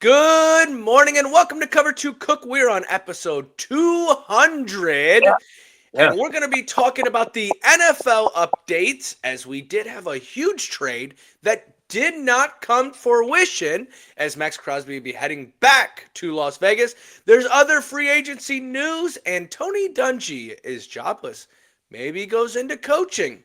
Good morning and welcome to Cover 2 Cook. We're on episode 200 Yeah. and we're going to be talking about the NFL updates as we did have a huge trade that did not come to fruition as Maxx Crosby will be heading back to Las Vegas. There's other free agency news and Tony Dungy is jobless. Maybe he goes into coaching.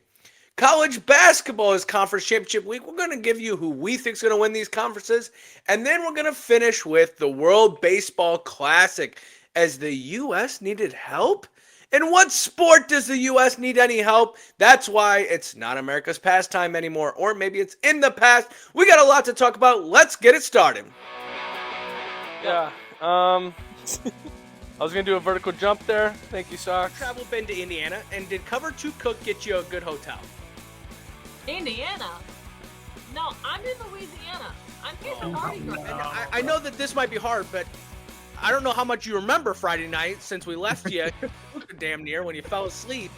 College basketball is conference championship week. We're going to give you who we think is going to win these conferences. And then we're going to finish with the World Baseball Classic as the U.S. needed help. In what sport does the U.S. need any help? That's why it's not America's pastime anymore. Or maybe it's in the past. We got a lot to talk about. Let's get it started. Yeah. I was going to do a vertical jump there. Thank you, Socks. Travel been to Indiana. And did Cover 2 Cook get you a good hotel? Indiana? No, I'm in Louisiana. I'm here for Mardi Gras. I know that this might be hard, but I don't know how much you remember Friday night since we left you damn near when you fell asleep.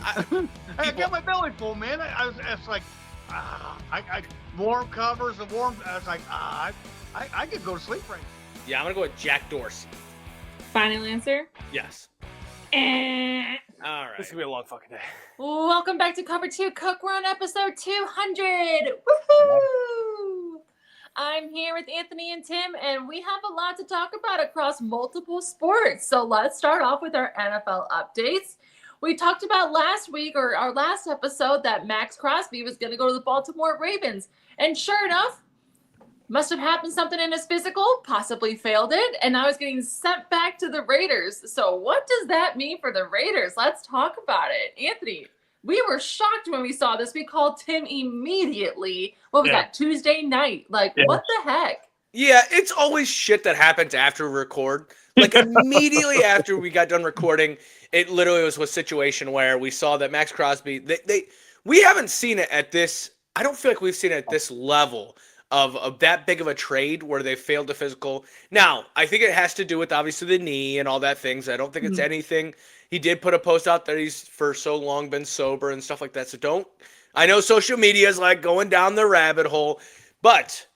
I got my belly full, man. I was like, I warm covers and warm. I was like, I could go to sleep right now. Yeah, I'm gonna go with Jack Dorsey. Final answer? Yes. Eh. All right. This is going to be a long fucking day. Welcome back to Cover 2 Cook. We're on episode 200. Woohoo! I'm here with Anthony and Tim, and we have a lot to talk about across multiple sports. So let's start off with our NFL updates. We talked about last week, or our last episode, that Maxx Crosby was going to go to the Baltimore Ravens. And sure enough, must have happened something in his physical, possibly failed it, and now he's getting sent back to the Raiders. So what does that mean for the Raiders? Let's talk about it. Anthony, we were shocked when we saw this. We called Tim immediately. What was that, Tuesday night? Like, what the heck? Yeah, it's always shit that happens after we record. Like, immediately after we got done recording, it literally was a situation where we saw that Maxx Crosby, we haven't seen it at this, I don't feel like we've seen it at this level of that big of a trade where they failed the physical. Now, I think it has to do with obviously the knee and all that things. I don't think it's anything. He did put a post out that he's for so long been sober and stuff like that. So I know social media is like going down the rabbit hole, but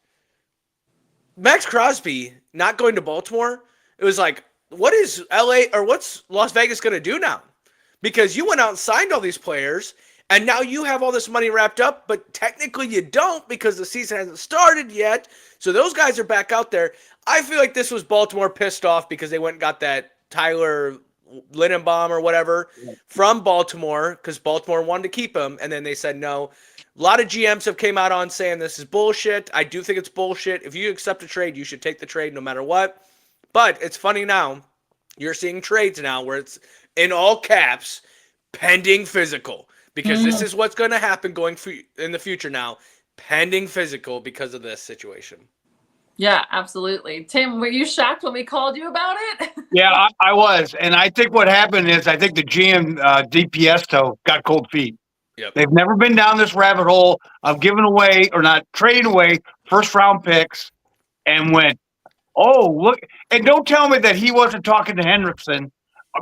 Maxx Crosby not going to Baltimore, it was like, what is LA or what's Las Vegas going to do now? Because you went out and signed all these players, and now you have all this money wrapped up, but technically you don't because the season hasn't started yet. So those guys are back out there. I feel like this was Baltimore pissed off because they went and got that Tyler Lindenbaum or whatever from Baltimore because Baltimore wanted to keep him, and then they said no. A lot of GMs have came out on saying this is bullshit. I do think it's bullshit. If you accept a trade, you should take the trade no matter what. But it's funny now. You're seeing trades now where it's in all caps, pending physical. Because this is what's going to happen in the future now, pending physical because of this situation. Yeah, absolutely. Tim, were you shocked when we called you about it? Yeah, I was. And I think what happened is I think the GM, DPS, got cold feet. Yep. They've never been down this rabbit hole of giving away or not trading away first-round picks and went, oh, look. And don't tell me that he wasn't talking to Hendrickson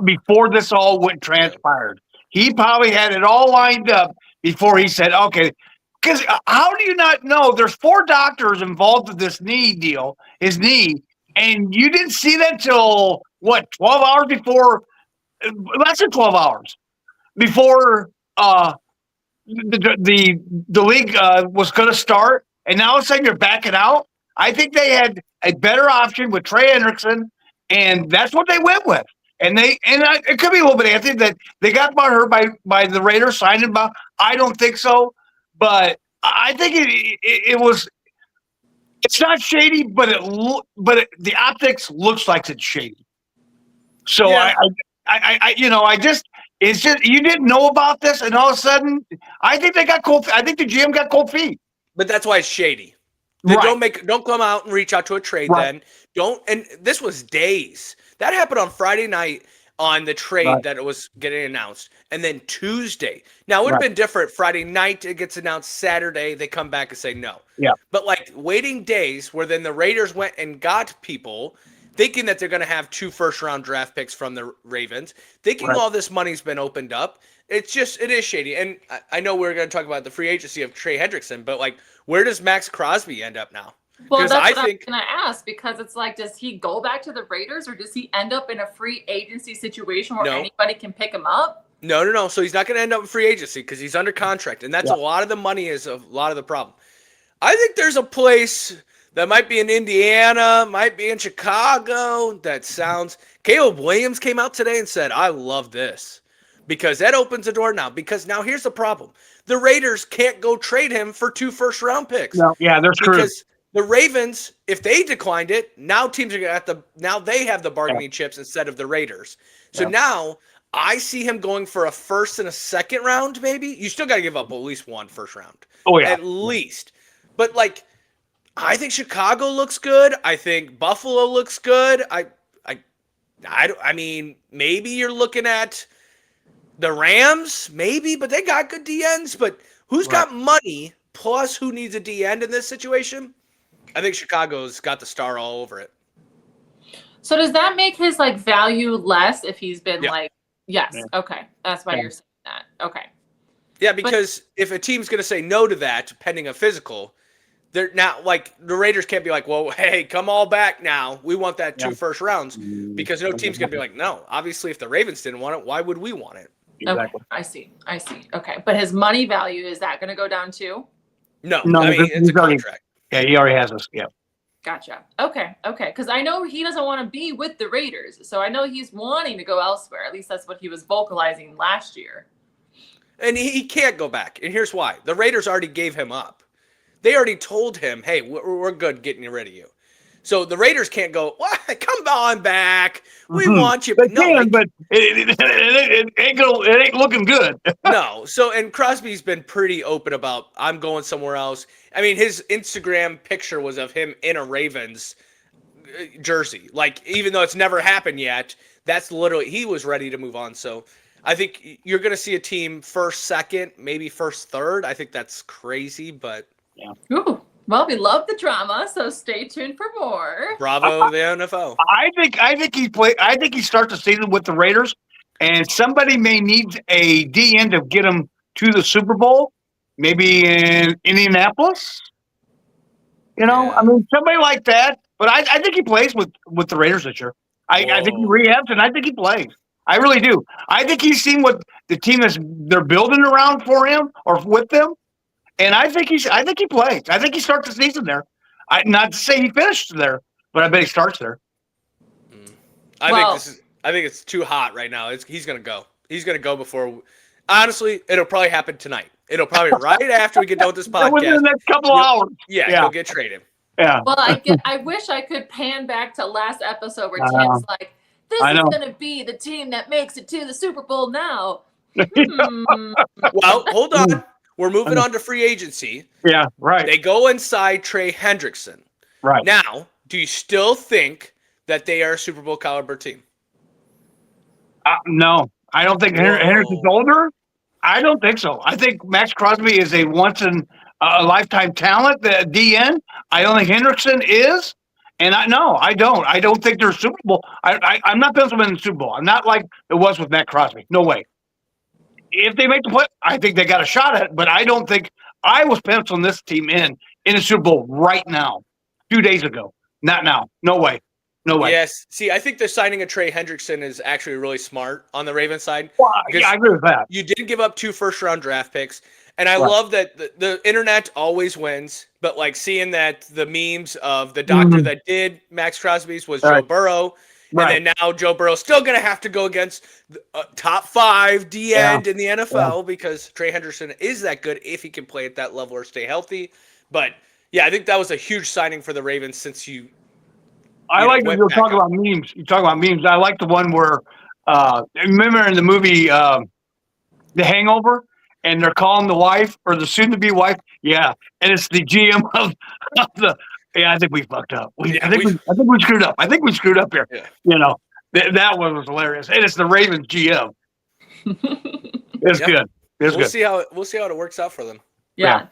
before this all went transpired. He probably had it all lined up before he said, okay, because how do you not know? There's 4 doctors involved with this knee deal, his knee, and you didn't see that till, 12 hours before, less than 12 hours before the league was going to start, and now all of a sudden you're backing out? I think they had a better option with Trey Hendrickson, and that's what they went with. And it could be a little bit, Anthony, that they got hurt by the Raiders signing him. I don't think so, but I think it was. It's not shady, but the optics looks like it's shady. So Yeah. it's just you didn't know about this, and all of a sudden, I think they got cold. I think the GM got cold feet. But that's why it's shady. Right. Don't come out and reach out to a trade then. And this was days. That happened on Friday night on the trade that it was getting announced. And then Tuesday. Now, it would have been different. Friday night, it gets announced. Saturday, they come back and say no. Yeah. But like waiting days where then the Raiders went and got people thinking that they're going to have 2 first-round draft picks from the Ravens, thinking all this money's been opened up. It is shady. And I know we're going to talk about the free agency of Trey Hendrickson, but like, where does Maxx Crosby end up now? Well, that's I what think I was gonna ask, because it's like, does he go back to the Raiders, or does he end up in a free agency situation where No. anybody can pick him up? no. So he's not going to end up in free agency because he's under contract, and that's a lot of the money is a lot of the problem. I think there's a place that might be in Indiana, might be in Chicago. That sounds. Caleb Williams came out today and said, "I love this," because that opens the door now. Because now here's the problem: the Raiders can't go trade him for 2 first-round picks. No, yeah, they're screwed. Because the Ravens, if they declined it, now teams are gonna have to. Now they have the bargaining chips instead of the Raiders. So now I see him going for a first and a second round. Maybe you still got to give up at least 1 first round. Oh yeah, at least. But like, I think Chicago looks good. I think Buffalo looks good. I mean, maybe you're looking at the Rams, maybe, but they got good DNs. But who's got money plus who needs a DN in this situation? I think Chicago's got the star all over it. So does that make his like value less if he's been like, yes, okay, that's why you're saying that. Okay. Yeah, because if a team's going to say no to that, pending a physical, they're not like the Raiders can't be like, well, hey, come all back now. We want that 2 first rounds, because no team's going to be like, no. Obviously, if the Ravens didn't want it, why would we want it? exactly. Okay, I see. Okay, but his money value, is that going to go down too? No, No, I mean, it's a already- contract. Yeah, he already has us. Yeah. Gotcha. Okay. Because I know he doesn't want to be with the Raiders, so I know he's wanting to go elsewhere. At least that's what he was vocalizing last year. And he can't go back. And here's why. The Raiders already gave him up. They already told him, hey, we're good getting rid of you. So the Raiders can't go, well, come on back. We want you. They No, can, but it ain't looking good. no. So, and Crosby's been pretty open about, I'm going somewhere else. I mean, his Instagram picture was of him in a Ravens jersey. Like, even though it's never happened yet, that's literally, he was ready to move on. So I think you're going to see a team first, second, maybe first, third. I think that's crazy, but. Yeah. Ooh. Well, we love the drama, so stay tuned for more. Bravo, the NFL. I think he starts the season with the Raiders, and somebody may need a DN to get him to the Super Bowl, maybe in Indianapolis. You know, Yeah. I mean, somebody like that. But I think he plays with the Raiders this year. I think he rehabs, and I think he plays. I really do. I think he's seen what the team they're building around for him or with them. And I think he plays. I think he starts the season there. Not to say he finished there, but I bet he starts there. I think it's too hot right now. He's gonna go. He's gonna go before. Honestly, it'll probably happen tonight. It'll probably right after we get done with this podcast. Within the next couple hours. Yeah, he'll get traded. Yeah. Well, I wish I could pan back to last episode where Tim's like, this is going to be the team that makes it to the Super Bowl now. Well, hold on. We're moving on to free agency. Yeah, right. They go inside Trey Hendrickson. Right. Now, do you still think that they are a Super Bowl caliber team? No, I don't think Henderson's older. I don't think so. I think Maxx Crosby is a once in a lifetime talent, the DN. I don't think Hendrickson is. And I don't. I don't think they're Super Bowl. I'm not penciling in the Super Bowl. I'm not like it was with Matt Crosby. No way. If they make the play, I think they got a shot at it, but I don't think I was penciling this team in the Super Bowl right now, 2 days ago. Not now. No way. No way. Yes. See, I think the signing of Trey Hendrickson is actually really smart on the Ravens side. Well, yeah, I agree with that. You did give up 2 first-round draft picks, and I love that the internet always wins, but like seeing that the memes of the doctor that did Maxx Crosby's was Joe Burrow, and then now Joe Burrow's still going to have to go against the, top 5 D end in the NFL because Trey Hendrickson is that good if he can play at that level or stay healthy. But, yeah, I think that was a huge signing for the Ravens since I like that you're talking about memes. You talk about memes. I like the one where remember in the movie The Hangover, and they're calling the wife or the soon-to-be wife. Yeah, and it's the GM of the. Yeah, I think we fucked up. I think we screwed up. I think we screwed up here. Yeah. You know, that one was hilarious, and it's the Ravens GM. It's good. It's good. We'll see how it works out for them. Yeah.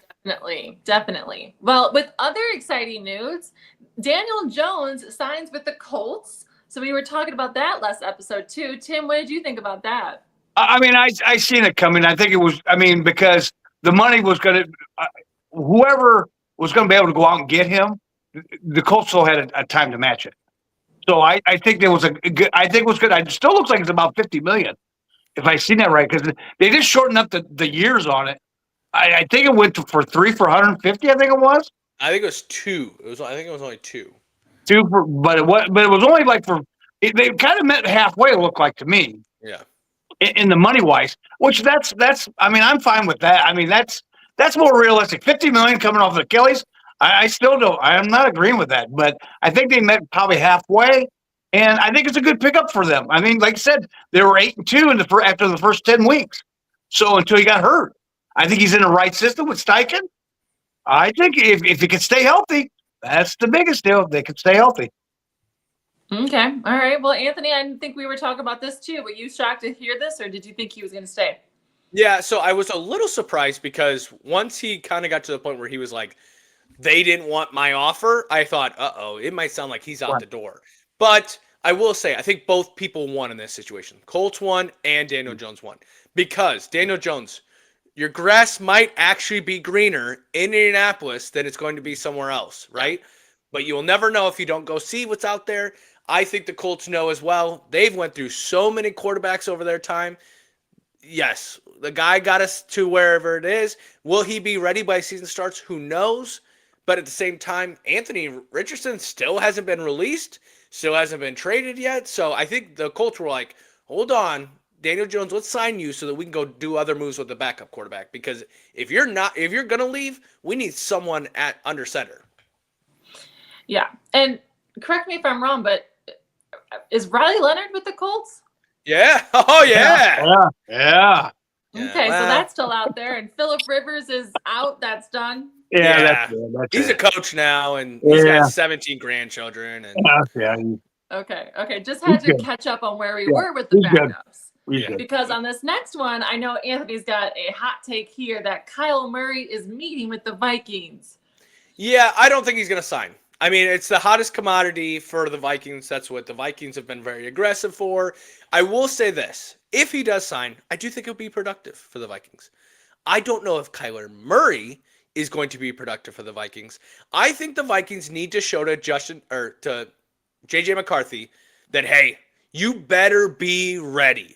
Definitely. Well, with other exciting news, Daniel Jones signs with the Colts. So we were talking about that last episode too. Tim, what did you think about that? I mean, I seen it coming. I think it was. I mean, because the money was going to, whoever was going to be able to go out and get him the Colts still had a time to match it. So I think there was a good. I think it was good. It still looks like it's about $50 million, if I seen that right, because they just shortened up the years on it. I think it went for 150. I think it was I think it was 2. I think it was only 2. but it was only like they kind of met halfway. It looked like to me. Yeah. In the money wise, which that's. I mean, I'm fine with that. I mean, that's more realistic. $50 million coming off of Achilles. I still don't. I am not agreeing with that, but I think they met probably halfway, and I think it's a good pickup for them. I mean, like I said, they were 8-2 after the first 10 weeks. So until he got hurt, I think he's in the right system with Steichen. I think if he can stay healthy, that's the biggest deal. If they can stay healthy. Okay. All right. Well, Anthony, I didn't think we were talking about this too. Were you shocked to hear this, or did you think he was going to stay? Yeah, so I was a little surprised because once he kind of got to the point where he was like, they didn't want my offer, I thought, uh-oh, it might sound like he's out the door. But I will say, I think both people won in this situation. Colts won and Daniel Jones won. Because, Daniel Jones, your grass might actually be greener in Indianapolis than it's going to be somewhere else, right? But you'll never know if you don't go see what's out there. I think the Colts know as well. They've went through so many quarterbacks over their time. Yes, the guy got us to wherever it is. Will he be ready by season starts? Who knows? But at the same time, Anthony Richardson still hasn't been released, still hasn't been traded yet. So I think the Colts were like, hold on, Daniel Jones, let's sign you so that we can go do other moves with the backup quarterback. Because if you're gonna leave, we need someone at under center. Yeah, and correct me if I'm wrong, but is Riley Leonard with the Colts? Yeah. Oh yeah. Yeah. Okay, so that's still out there, and Phillip Rivers is out. That's done. Yeah. That's he's a coach now, and he's got 17 grandchildren. And Okay. Just had to catch up on where we were with the backups. Yeah. Because on this next one, I know Anthony's got a hot take here that Kyler Murray is meeting with the Vikings. Yeah, I don't think he's going to sign. I mean, it's the hottest commodity for the Vikings. That's what the Vikings have been very aggressive for. I will say this. If he does sign, I do think it'll be productive for the Vikings. I don't know if Kyler Murray is going to be productive for the Vikings. I think the Vikings need to show to JJ McCarthy that, hey, you better be ready.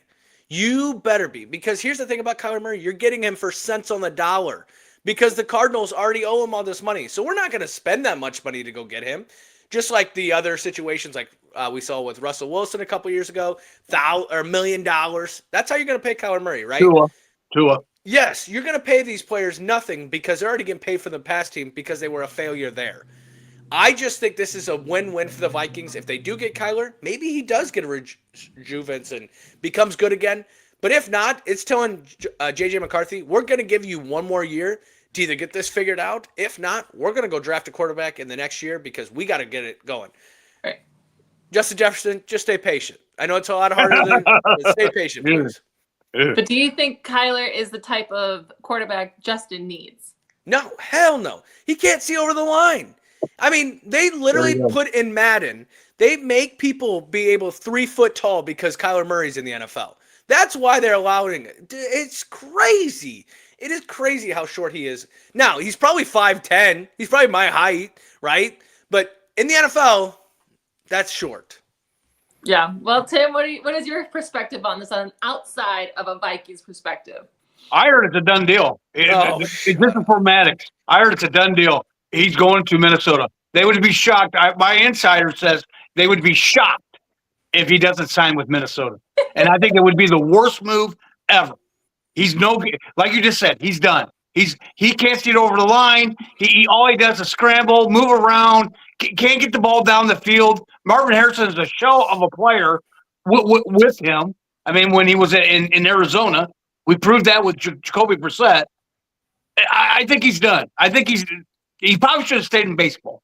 You better be. Because here's the thing about Kyler Murray. You're getting him for cents on the dollar because the Cardinals already owe him all this money. So we're not going to spend that much money to go get him. Just like the other situations like we saw with Russell Wilson a couple years ago, $1 million. That's how you're going to pay Kyler Murray, right? Tua. Yes, you're going to pay these players nothing because they're already getting paid for the past team because they were a failure there. I just think this is a win-win for the Vikings. If they do get Kyler, maybe he does get a rejuvenance and becomes good again. But if not, it's telling J.J. McCarthy, we're going to give you one more year to either get this figured out. If not, we're going to go draft a quarterback in the next year because we got to get it going. Right. Justin Jefferson, just stay patient. I know it's a lot harder than stay patient, please. But do you think Kyler is the type of quarterback Justin needs? No, hell no. He can't see over the line. I mean, they literally put in Madden, they make people be able 3 foot tall because Kyler Murray's in the NFL. That's why they're allowing it. It's crazy. It is crazy how short he is. Now, he's probably 5'10". He's probably my height, right? But in the NFL, that's short. Yeah. Well, Tim, what is your perspective on this on outside of a Vikings perspective? I heard it's a done deal. It's just for Maddox. I heard it's a done deal. He's going to Minnesota. They would be shocked. My insider says they would be shocked if he doesn't sign with Minnesota. And I think it would be the worst move ever. He's like you just said, he's done. He can't see it over the line. All he does is scramble, move around, can't get the ball down the field. Marvin Harrison is a shell of a player with him. I mean, when he was in Arizona, we proved that with Jacoby Brissett. I think he's done. I think he probably should have stayed in baseball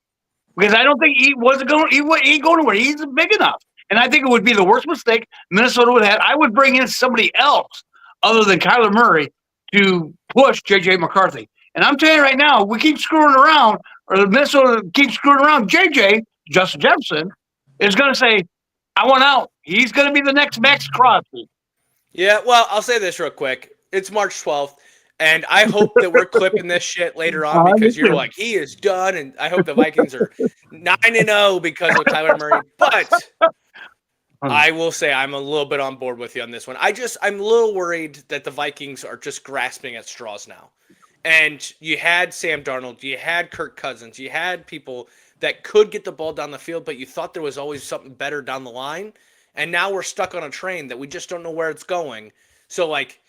because I don't think he ain't going anywhere. He's big enough. And I think it would be the worst mistake Minnesota would have had. I would bring in somebody else other than Kyler Murray to push J.J. McCarthy. And I'm telling you right now, we keep screwing around, or Minnesota keeps screwing around, Justin Jefferson, is going to say, I want out. He's going to be the next Maxx Crosby. Yeah, well, I'll say this real quick. It's March 12th. And I hope that we're clipping this shit later on because you're like, he is done. And I hope the Vikings are 9-0 because of Kyler Murray. But I will say I'm a little bit on board with you on this one. I'm a little worried that the Vikings are just grasping at straws now. And you had Sam Darnold, you had Kirk Cousins, you had people that could get the ball down the field, but you thought there was always something better down the line. And now we're stuck on a train that we just don't know where it's going. So, like,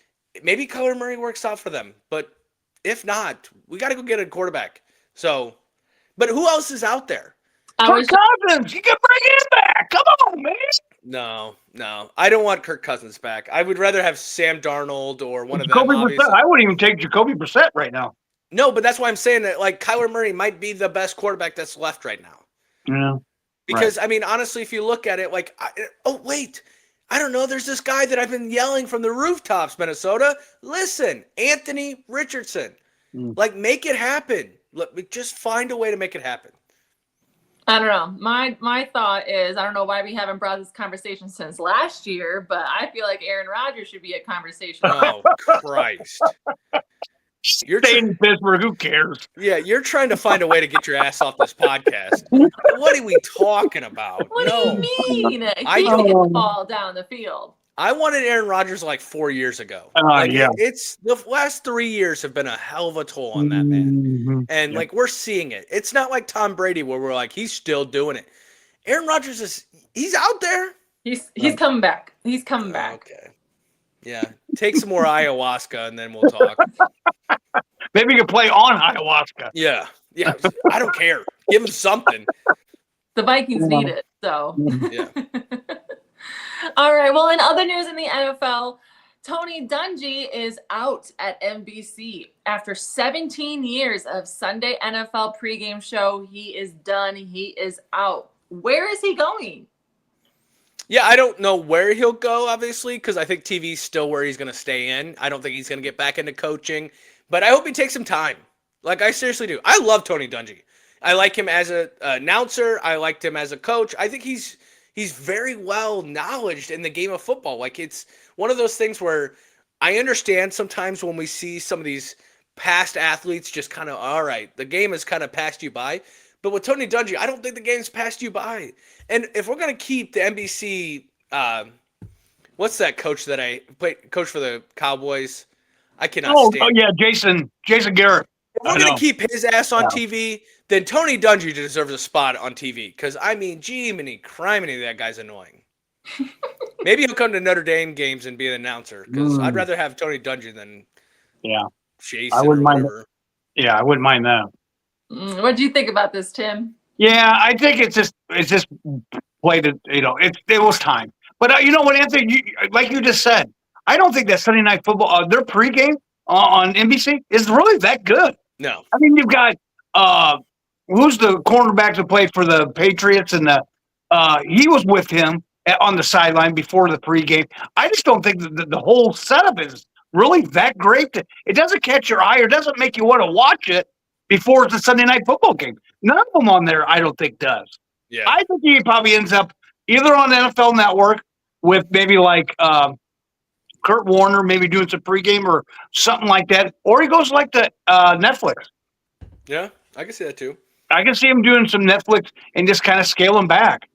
maybe Kyler Murray works out for them. But if not, we got to go get a quarterback. So, but who else is out there? Kirk Cousins, you can bring him back. Come on, man. No. I don't want Kirk Cousins back. I would rather have Sam Darnold or one of them. Jacoby Brissett. I wouldn't even take Jacoby Brissett right now. No, but that's why I'm saying that, like, Kyler Murray might be the best quarterback that's left right now. Yeah. Because, I mean, honestly, if you look at it, like, I don't know. There's this guy that I've been yelling from the rooftops, Minnesota. Listen, Anthony Richardson. Like, make it happen. Just find a way to make it happen. I don't know. My thought is, I don't know why we haven't brought this conversation since last year, but I feel like Aaron Rodgers should be a conversation. Oh, Christ. You're staying in Pittsburgh. Who cares? Yeah, you're trying to find a way to get your ass off this podcast. What are we talking about? What do you mean? He can get the ball down the field. I wanted Aaron Rodgers like 4 years ago. Yeah. It's the last 3 years have been a hell of a toll on that man. And like we're seeing it. It's not like Tom Brady where we're like, he's still doing it. Aaron Rodgers he's out there. He's coming back. He's coming back. Okay. Yeah. Take some more ayahuasca and then we'll talk. Maybe you can play on ayahuasca. Yeah. I don't care. Give him something. The Vikings need it, so. Yeah. All right. Well, in other news in the NFL, Tony Dungy is out at NBC. After 17 years of Sunday NFL pregame show, he is done. He is out. Where is he going? Yeah, I don't know where he'll go, obviously, because I think TV's still where he's going to stay in. I don't think he's going to get back into coaching, but I hope he takes some time. Like, I seriously do. I love Tony Dungy. I like him as an announcer. I liked him as a coach. I think he's very well knowledged in the game of football. Like, it's one of those things where I understand sometimes when we see some of these past athletes just kind of, all right, the game has kind of passed you by. But with Tony Dungy, I don't think the game's passed you by. And if we're going to keep the NBC, what's that coach that coach for the Cowboys? I cannot stand. Oh, yeah, Jason Garrett. If we're going to keep his ass on TV, then Tony Dungy deserves a spot on TV. Because, I mean, gee-many, criminy, that guy's annoying. Maybe he'll come to Notre Dame games and be an announcer. Because I'd rather have Tony Dungy than Jason. I wouldn't mind. Yeah, I wouldn't mind that. What do you think about this, Tim? Yeah, I think it's just played it. It was time. But you know what, Anthony? Like you just said, I don't think that Sunday Night Football, their pregame on NBC is really that good. No, I mean you've got who's the cornerback that played for the Patriots, and he was with him on the sideline before the pregame. I just don't think that the whole setup is really that great. It doesn't catch your eye or doesn't make you want to watch it before it's a Sunday Night Football game. None of them on there, I don't think, does. Yeah. I think he probably ends up either on NFL Network with maybe like Kurt Warner, maybe doing some pregame or something like that, or he goes like the Netflix. Yeah, I can see that too. I can see him doing some Netflix and just kind of scaling back.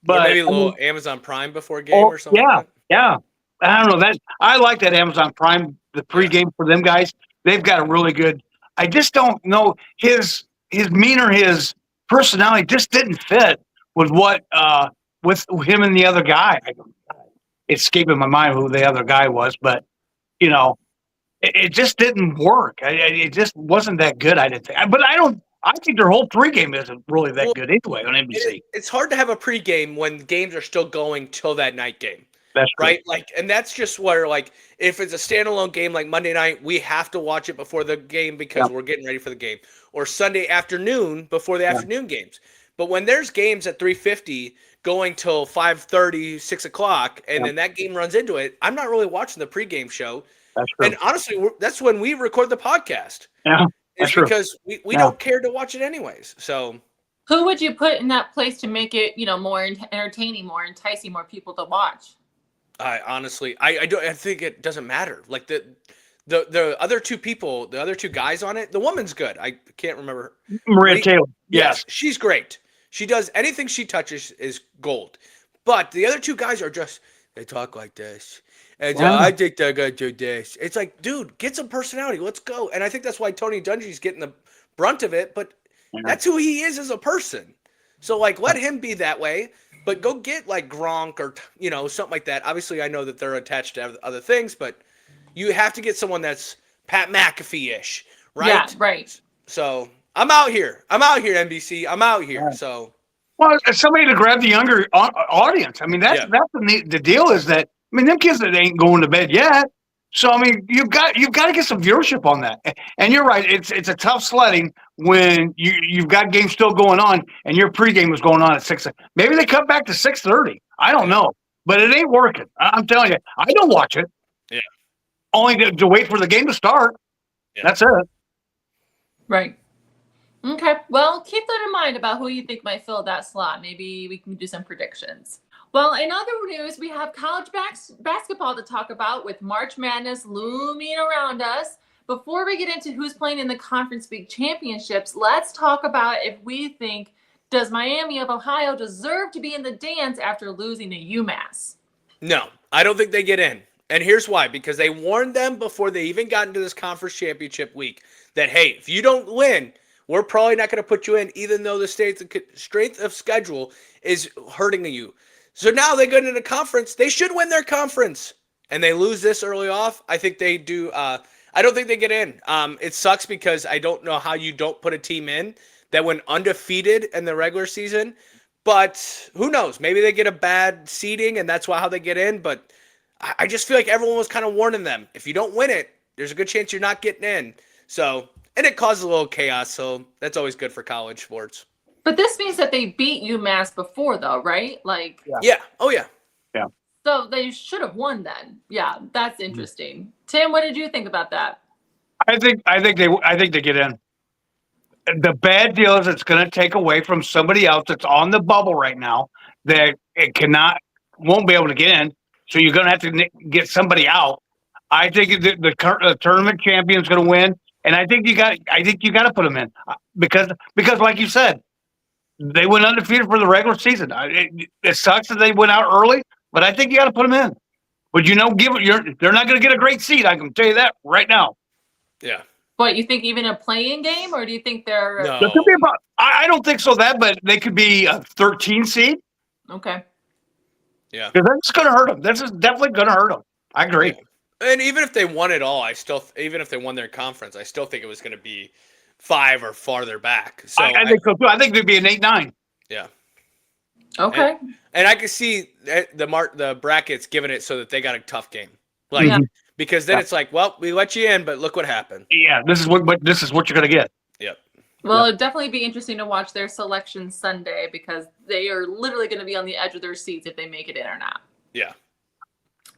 But or maybe a little Amazon Prime before game or something. Yeah, like that. yeah. I don't know that. I like that Amazon Prime, the pregame for them guys. They've got a really good. I just don't know his demeanor, his personality just didn't fit with what with him and the other guy. It's escaping my mind who the other guy was, but it just didn't work. It just wasn't that good. I didn't think. But I think their whole pregame isn't really that good anyway on NBC. It's hard to have a pregame when games are still going till that night game. That's right. Like, and that's just where, like, if it's a standalone game like Monday night, we have to watch it before the game because we're getting ready for the game, or Sunday afternoon before the afternoon games. But when there's games at 3:50 going till 5:30, 6 o'clock, and then that game runs into it, I'm not really watching the pregame show. That's true. And honestly, that's when we record the podcast. Yeah, it's because we don't care to watch it anyways. So, who would you put in that place to make it, more entertaining, more enticing, more people to watch? I honestly, I don't. I think it doesn't matter. Like the other two people, the other two guys on it, the woman's good. I can't remember. Maria Taylor. Yes, Yes. she's great. She does anything she touches is gold. But the other two guys are just they talk like this. And Wow. I think they're gonna do this. It's like, dude, get some personality. Let's go. And I think that's why Tony Dungy's getting the brunt of it. But that's who he is as a person. So like, let him be that way. But go get like Gronk or something like that. Obviously, I know that they're attached to other things, but you have to get someone that's Pat McAfee-ish, right? Yeah, right. So I'm out here. NBC. I'm out here. Right. So. Well, it's somebody to grab the younger audience. I mean, that's the deal is that, I mean, them kids that ain't going to bed yet. So, I mean, you've got to get some viewership on that. And you're right. It's a tough sledding when you've got games still going on and your pregame was going on at 6. Maybe they cut back to 6:30. I don't know. But it ain't working. I'm telling you. I don't watch it. Yeah. Only to wait for the game to start. Yeah. That's it. Right. Okay. Well, keep that in mind about who you think might fill that slot. Maybe we can do some predictions. Well, in other news, we have college basketball to talk about with March Madness looming around us. Before we get into who's playing in the Conference League Championships, let's talk about if we think, does Miami of Ohio deserve to be in the dance after losing to UMass? No, I don't think they get in. And here's why. Because they warned them before they even got into this conference championship week that, hey, if you don't win, we're probably not going to put you in, even though the strength of schedule is hurting you. So now they go into the conference. They should win their conference. And they lose this early off. I think they do. I don't think they get in. It sucks because I don't know how you don't put a team in that went undefeated in the regular season. But who knows? Maybe they get a bad seeding, and that's how they get in. But I just feel like everyone was kind of warning them. If you don't win it, there's a good chance you're not getting in. So, and it causes a little chaos. So that's always good for college sports. But this means that they beat UMass before, though, right? Like, yeah. Oh, yeah. Yeah. So they should have won then. Yeah, that's interesting. Tim, what did you think about that? I think they get in. The bad deal is it's going to take away from somebody else that's on the bubble right now that it won't be able to get in. So you're going to have to get somebody out. I think the tournament champion is going to win, and I think you got to put them in because like you said, they went undefeated for the regular season. It sucks that they went out early, but I think you got to put them in. But they're not going to get a great seed. I can tell you that right now. Yeah. What, you think even a play-in game, or do you think they're? No. There could be I don't think so. But they could be a 13 seed. Okay. Yeah. Because that's going to hurt them. This is definitely going to hurt them. I agree. Yeah. And even if they won it all, even if they won their conference, I still think it was going to be 5 or farther back. So I think so too. I think they'd be an 8-9. Yeah. Okay. And I can see the brackets giving it so that they got a tough game, like because then it's like, well, we let you in, but look what happened. Yeah, this is what you're gonna get. Yep. Well, it'd definitely be interesting to watch their selection Sunday because they are literally going to be on the edge of their seats if they make it in or not. Yeah.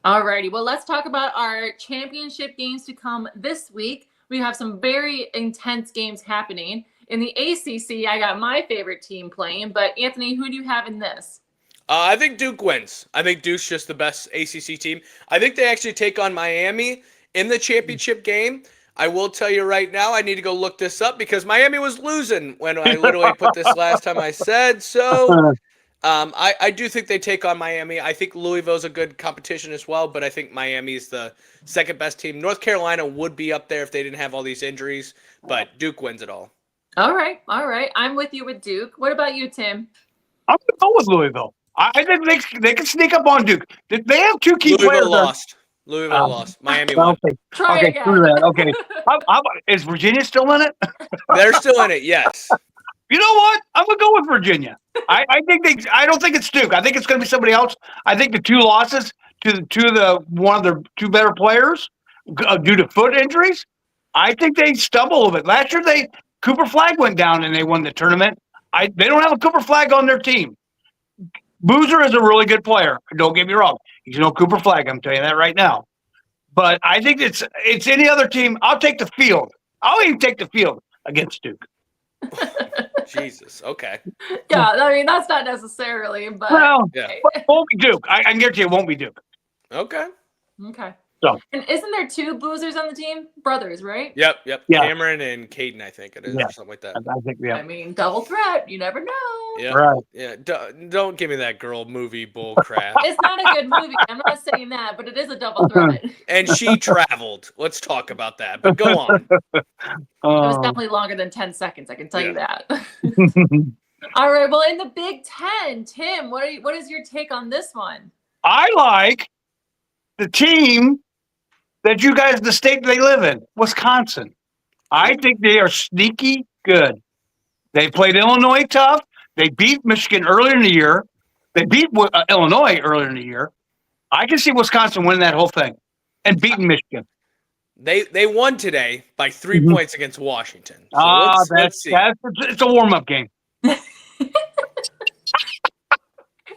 Alrighty. Well, let's talk about our championship games to come this week. We have some very intense games happening. In the ACC, I got my favorite team playing, but Anthony, who do you have in this? I think Duke wins. I think Duke's just the best ACC team. I think they actually take on Miami in the championship game. I will tell you right now, I need to go look this up because Miami was losing when I literally put this last time I said. So I do think they take on Miami. I think Louisville's a good competition as well, but I think Miami is the second best team. North Carolina would be up there if they didn't have all these injuries, but Duke wins it all. All right. I'm with you with Duke. What about you, Tim? I'm going to go with Louisville. I think they can sneak up on Duke. They have two key players. Louisville lost. Miami won. Okay, screw that. Okay. Is Virginia still in it? They're still in it, yes. You know what? I'm going to go with Virginia. I don't think it's Duke. I think it's going to be somebody else. I think the two losses to one of their two better players due to foot injuries, I think they stumble a little bit. Last year, Cooper Flagg went down and they won the tournament. They don't have a Cooper Flagg on their team. Boozer is a really good player. Don't get me wrong. He's no Cooper Flagg. I'm telling you that right now. But I think it's any other team. I'll take the field. I'll even take the field against Duke. Jesus. Okay. Yeah, I mean that's not necessarily, but Well, yeah. It won't be Duke. I can guarantee it won't be Duke. Okay. So And isn't there 2 boozers on the team? Brothers, right? Yep. Yeah. Cameron and Caden, I think it is, Yeah. or something like that. I think I mean, double threat. You never know. Yeah. Right. Yeah. Don't give me that girl movie bull crap. It's not a good movie. I'm not saying that, but it is a double threat. It And she traveled. Let's talk about that. But go on. was definitely longer than 10 seconds. I can tell you Yeah. that. All right. Well, in the Big Ten, Tim, what is your take on this one? I like the team that you guys, the state they live in, Wisconsin. I think they are sneaky good. They played Illinois tough. They beat Michigan earlier in the year. They beat Illinois earlier in the year. I can see Wisconsin winning that whole thing and beating Michigan. They won today by 3 Mhm. points against Washington. So let's see. It's a warm-up game.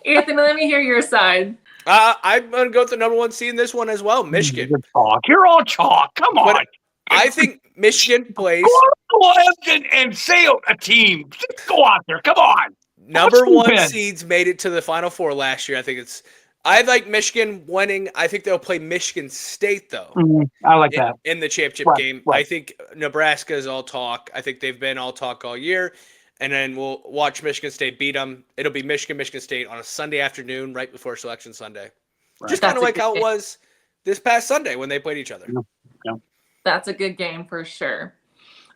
Anthony, let me hear your side. I'm going to go with the number 1 seed in this one as well, Michigan. Good talk. You're all chalk. Come on. But I think Michigan plays Go out and say a team. Just go out there. Come on. number What's 1 the seeds made it to the Final Four last year. I like Michigan winning. I think they'll play Michigan State, though. I like that. In the championship Right, game. right. I think Nebraska is all talk. I think they've been all talk all year. And then we'll watch Michigan State beat them. It'll be Michigan State on a Sunday afternoon right before Selection Sunday. Right. Just kind of That's a like good how it game. was this past Sunday when they played each other. That's a good game for sure.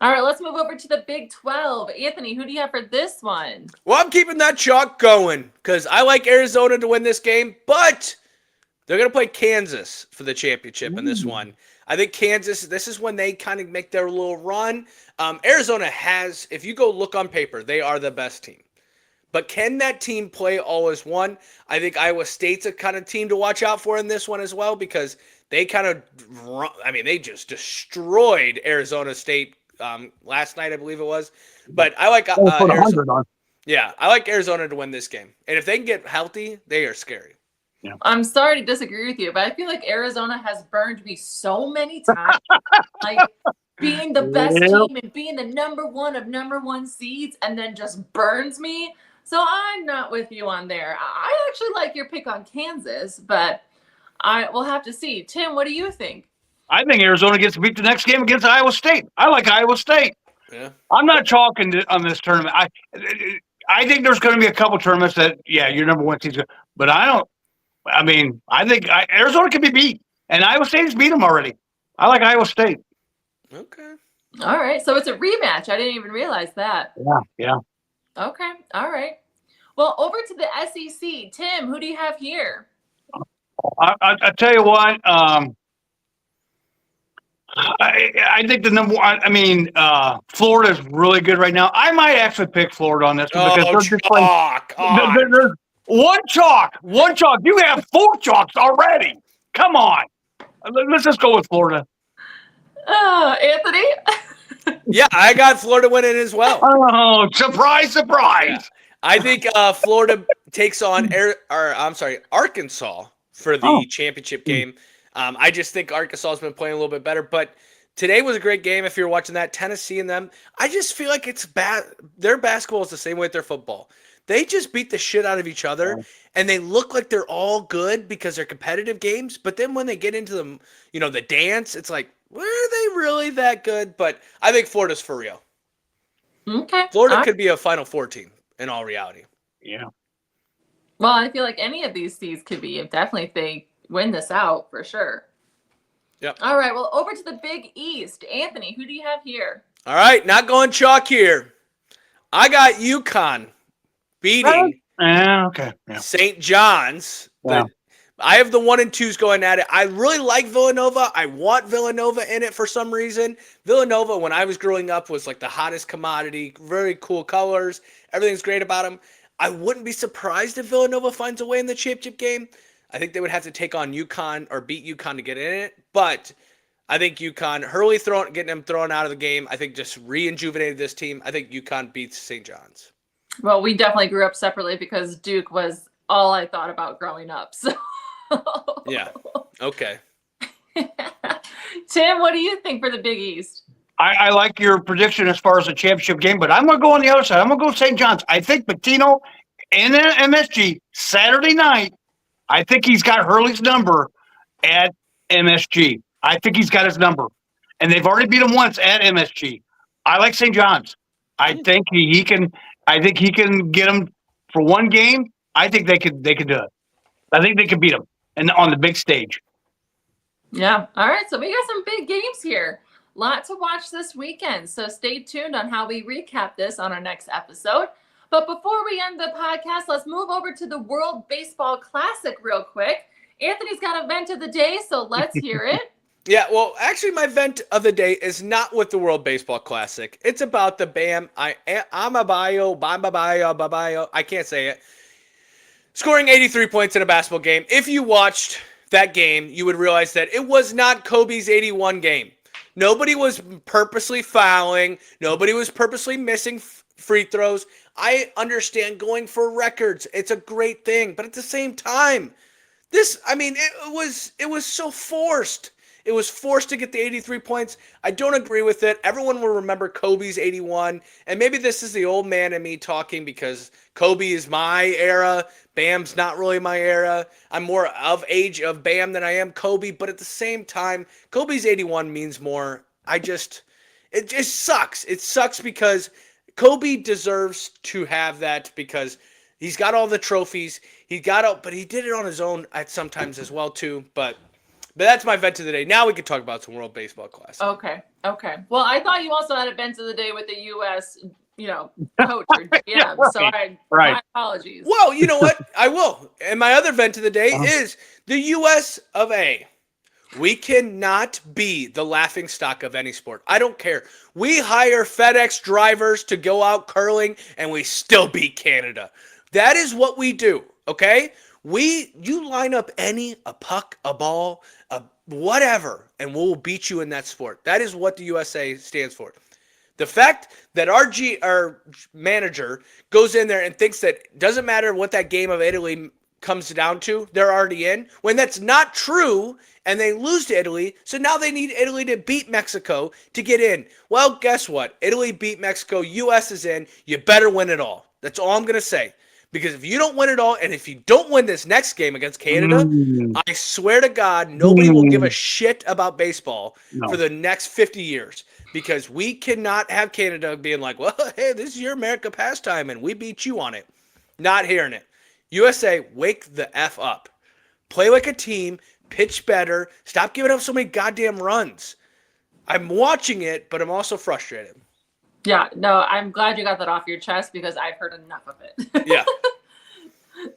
All right, let's move over to the Big 12. Anthony, who do you have for this one? Well, I'm keeping that chalk going because I like Arizona to win this game, but they're going to play Kansas for the championship in this one. I think Kansas, this is when they kind of make their little run. Arizona has, if you go look on paper, they are the best team. But can that team play all as one? I think Iowa State's a kind of team to watch out for in this one as well because they kind of, they just destroyed Arizona State last night, I believe it was. But I like Put 100 Arizona. on. Yeah, I like Arizona to win this game. And if they can get healthy, they are scary. I'm sorry to disagree with you, but I feel like Arizona has burned me so many times. Like being the best team and being the number 1 of number 1 seeds and then just burns me. So I'm not with you on there. I actually like your pick on Kansas, but I will have to see. Tim, what do you think? I think Arizona gets to beat the next game against Iowa State. I like Iowa State. Yeah. I'm not chalking on this tournament. I think there's going to be a couple tournaments that, your number 1 seed. But I think Arizona can be beat. And Iowa State's beat them already. I like Iowa State. Okay. All right. So it's a rematch. I didn't even realize that. Yeah. Okay. All right. Well, over to the SEC. Tim, who do you have here? I tell you what, I think the number 1, Florida's really good right now. I might actually pick Florida on this one because they're just playing. There's one chalk. You have 4 chalks already. Come on. Let's just go with Florida. Anthony? Yeah, I got Florida winning as well. Oh, surprise. Yeah. I think Florida takes on Arkansas for the championship game. I just think Arkansas has been playing a little bit better, but today was a great game. If you're watching that, Tennessee and them, I just feel like it's bad. Their basketball is the same way with their football. They just beat the shit out of each other, and they look like they're all good because they're competitive games. But then when they get into the dance, it's like, were they really that good? But I think Florida's for real. Okay. Florida could be a Final Four team in all reality. Yeah. Well, I feel like any of these seeds could be, definitely if they win this out, for sure. Yep. All right, well, over to the Big East. Anthony, who do you have here? All right, not going chalk here. I got UConn beating Okay. Yeah. St. John's. Yeah. I have the 1 and 2s going at it. I really like Villanova. I want Villanova in it for some reason. Villanova, when I was growing up, was like the hottest commodity. Very cool colors. Everything's great about them. I wouldn't be surprised if Villanova finds a way in the championship game. I think they would have to take on UConn or beat UConn to get in it. But I think UConn, Hurley getting them thrown out of the game, I think just re-injuvenated this team. I think UConn beats St. John's. Well, we definitely grew up separately because Duke was all I thought about growing up. So Yeah. Okay. Tim, what do you think for the Big East? I like your prediction as far as the championship game, but I'm going to go on the other side. I'm going to go St. John's. I think Pitino and MSG Saturday night, I think he's got Hurley's number at MSG. I think he's got his number. And they've already beat him once at MSG. I like St. John's. I think he can. I think he can get him for one game. I think they could do it. I think they could beat him and on the big stage. Yeah. All right. So we got some big games here. Lot to watch this weekend. So stay tuned on how we recap this on our next episode. But before we end the podcast, let's move over to the World Baseball Classic real quick. Anthony's got a vent of the day, so let's hear it. Yeah, well, actually, my vent of the day is not with the World Baseball Classic. It's about the Bam Adebayo. I can't say it. Scoring 83 points in a basketball game. If you watched that game, you would realize that it was not Kobe's 81 game. Nobody was purposely fouling. Nobody was purposely missing free throws. I understand going for records. It's a great thing. But at the same time, it was so forced. It was forced to get the 83 points. I don't agree with it. Everyone will remember Kobe's 81. And maybe this is the old man in me talking because Kobe is my era. Bam's not really my era. I'm more of age of Bam than I am Kobe. But at the same time, Kobe's 81 means more. It just sucks. It sucks because Kobe deserves to have that because he's got all the trophies. But he did it on his own at sometimes as well too. But that's my vent of the day. Now we can talk about some World Baseball Classic. Okay. Well, I thought you also had a vent of the day with the U.S., coach or GM. Yeah, right. So my apologies. Well, you know what? I will. And my other vent of the day is the U.S. of A. We cannot be the laughing stock of any sport. I don't care. We hire FedEx drivers to go out curling, and we still beat Canada. That is what we do, okay? You line up a puck, a ball, whatever, and we'll beat you in that sport. That is what the USA stands for. The fact that our manager goes in there and thinks that it doesn't matter what that game of Italy comes down to, they're already in, when that's not true, and they lose to Italy, so now they need Italy to beat Mexico to get in. Well, guess what? Italy beat Mexico, US is in, you better win it all. That's all I'm going to say. Because if you don't win it all, and if you don't win this next game against Canada, I swear to God, nobody will give a shit about baseball for the next 50 years. Because we cannot have Canada being like, well, hey, this is your America pastime, and we beat you on it. Not hearing it. USA, wake the F up. Play like a team. Pitch better. Stop giving up so many goddamn runs. I'm watching it, but I'm also frustrated. Yeah, no, I'm glad you got that off your chest because I've heard enough of it. Yeah.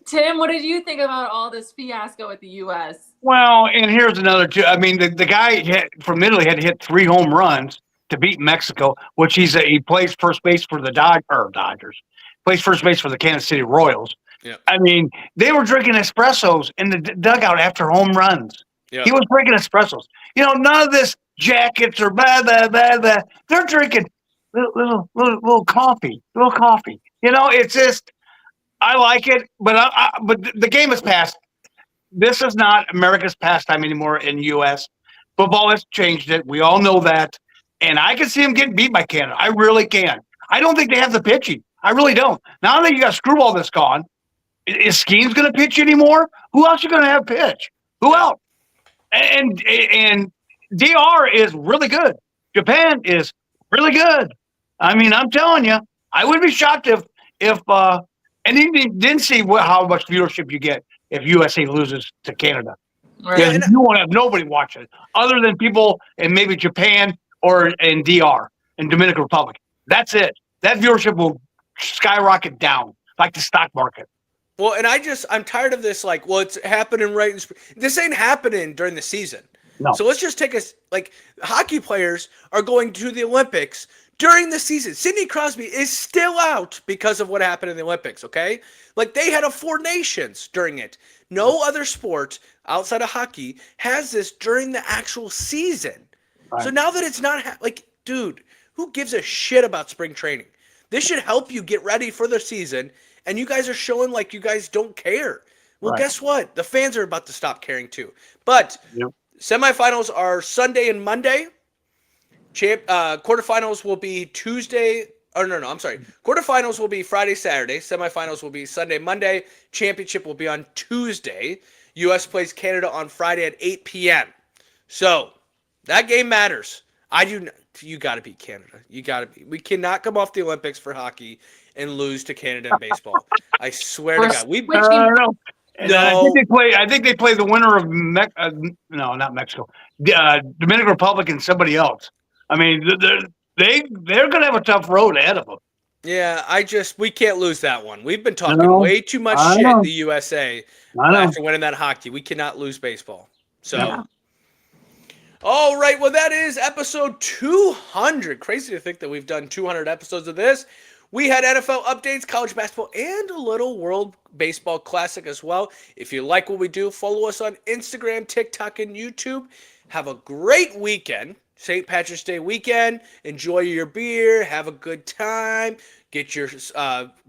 Tim, what did you think about all this fiasco with the U.S.? Well, and here's another two. I mean, the guy from Italy had to hit 3 home runs to beat Mexico, which he plays first base for the Dodgers. Plays first base for the Kansas City Royals. Yeah. I mean, they were drinking espressos in the dugout after home runs. Yeah. He was drinking espressos. None of this jackets or blah, blah, blah, blah. They're drinking little coffee. It's just, I like it, but the game is past. This is not America's pastime anymore in the U.S. Football has changed it. We all know that. And I can see them getting beat by Canada. I really can. I don't think they have the pitching. I really don't. Now that you got Screwball that's gone, is Skeens going to pitch anymore? Who else are going to have pitch? Who else? And DR is really good. Japan is really good. I mean, I'm telling you, I would be shocked if and you didn't see how much viewership you get if USA loses to Canada. Right. Yeah, you won't have nobody watching it other than people in maybe Japan or in DR in Dominican Republic. That's it. That viewership will skyrocket down like the stock market. Well, and I'm tired of this. Like, well, it's happening right in spring. This ain't happening during the season. No. So let's just take hockey players are going to the Olympics during the season. Sidney Crosby is still out because of what happened in the Olympics, okay? Like, they had a 4 nations during it. No other sport outside of hockey has this during the actual season. Right. So now that it's not, dude, who gives a shit about spring training? This should help you get ready for the season, and you guys are showing like you guys don't care. Well, Guess what? The fans are about to stop caring too. But semifinals are Sunday and Monday. Quarterfinals will be Tuesday. Oh, no, I'm sorry. Quarterfinals will be Friday, Saturday. Semifinals will be Sunday, Monday. Championship will be on Tuesday. U.S. plays Canada on Friday at 8 p.m. So that game matters. I do. You got to beat Canada. You got to be. We cannot come off the Olympics for hockey and lose to Canada in baseball. I swear to God. I don't know. And I No. think they play. I think they play the winner of no, not Mexico, Dominican Republic, and somebody else. I mean, they're going to have a tough road ahead of them. Yeah, we can't lose that one. We've been talking know. way too much I shit, know. the USA, I know. after winning that hockey. We cannot lose baseball. So, Yeah. all right. Well, that is episode 200. Crazy to think that we've done 200 episodes of this. We had NFL updates, college basketball, and a little World Baseball Classic as well. If you like what we do, follow us on Instagram, TikTok, and YouTube. Have a great weekend. St. Patrick's Day weekend. Enjoy your beer. Have a good time. Get your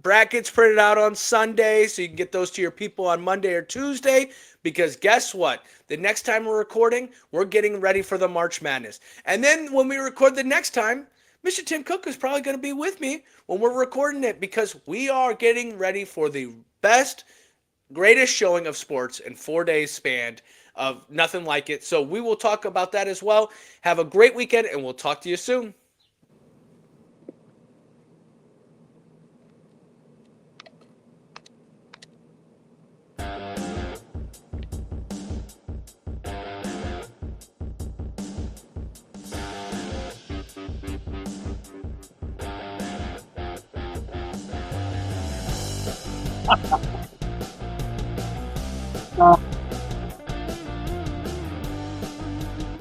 brackets printed out on Sunday so you can get those to your people on Monday or Tuesday. Because guess what? The next time we're recording, we're getting ready for the March Madness. And then when we record the next time, Mr. Tim Cook is probably going to be with me when we're recording it because we are getting ready for the best, greatest showing of sports in 4 days spanned of nothing like it. So we will talk about that as well. Have a great weekend, and we'll talk to you soon. Ha ha ha.